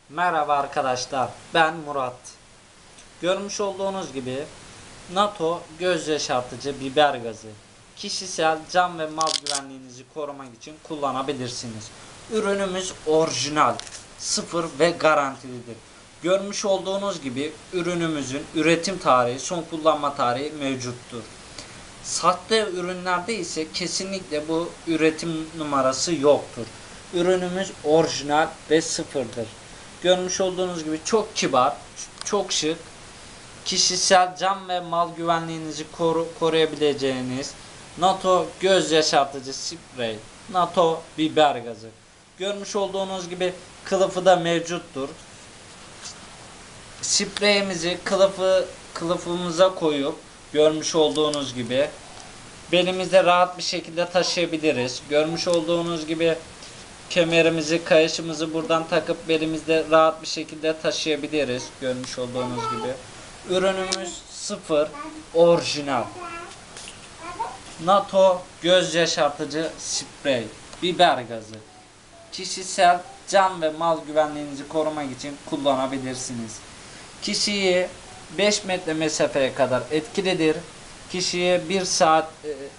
Merhaba arkadaşlar, ben Murat. Görmüş olduğunuz gibi NATO göz yaşartıcı biber gazı. Kişisel can ve mal güvenliğinizi korumak için kullanabilirsiniz. Ürünümüz orijinal, sıfır ve garantilidir. Görmüş olduğunuz gibi ürünümüzün üretim tarihi, son kullanma tarihi mevcuttur. Sahte ürünlerde ise kesinlikle bu üretim numarası yoktur. Ürünümüz orijinal ve sıfırdır. Görmüş olduğunuz gibi çok kibar, çok şık, kişisel can ve mal güvenliğinizi koruyabileceğiniz NATO göz yaşartıcı sprey, NATO biber gazı. Görmüş olduğunuz gibi kılıfı da mevcuttur. Spreyimizi kılıfımıza koyup görmüş olduğunuz gibi belimizde rahat bir şekilde taşıyabiliriz. Görmüş olduğunuz gibi kemerimizi, kayışımızı buradan takıp belimizde rahat bir şekilde taşıyabiliriz. Görmüş olduğunuz gibi. Ürünümüz sıfır, orijinal. NATO göz yaşartıcı sprey, biber gazı. Kişisel can ve mal güvenliğinizi korumak için kullanabilirsiniz. Kişiyi 5 metre mesafeye kadar etkilidir. Kişiye 1 saat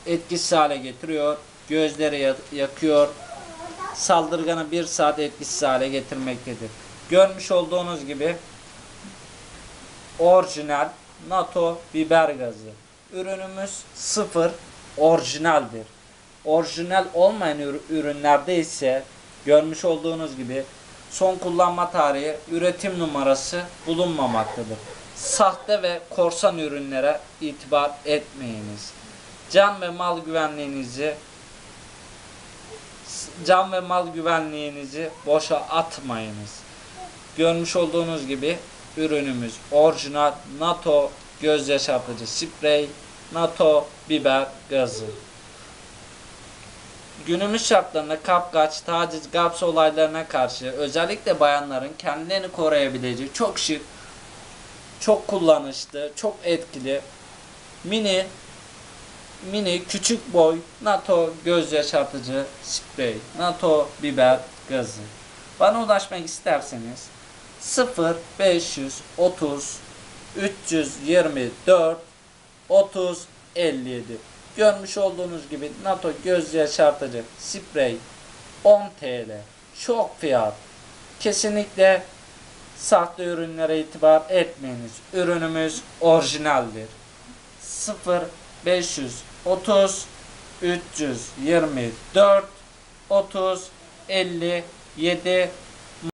etkisiz hale getiriyor. Gözleri yakıyor. Saldırganı 1 saat etkisiz hale getirmektedir. Görmüş olduğunuz gibi orijinal NATO biber gazı. Ürünümüz sıfır, orijinaldir. Orijinal olmayan ürünlerde ise görmüş olduğunuz gibi son kullanma tarihi, üretim numarası bulunmamaktadır. Sahte ve korsan ürünlere itibar etmeyiniz. Can ve mal güvenliğinizi boşa atmayınız. Görmüş olduğunuz gibi ürünümüz orijinal NATO göz yaşartıcı sprey, NATO biber gazı. Günümüz şartlarında kapkaç, taciz, gaps olaylarına karşı özellikle bayanların kendilerini koruyabileceği çok şık, çok kullanışlı, çok etkili mini küçük boy NATO göz yaşartıcı sprey, NATO biber gazı. Bana ulaşmak isterseniz 0530 324 30 57. Görmüş olduğunuz gibi NATO göz yaşartıcı sprey 10 TL. Çok fiyat. Kesinlikle sahte ürünlere itibar etmeyiniz. Ürünümüz orijinaldir. 0530 324 30 57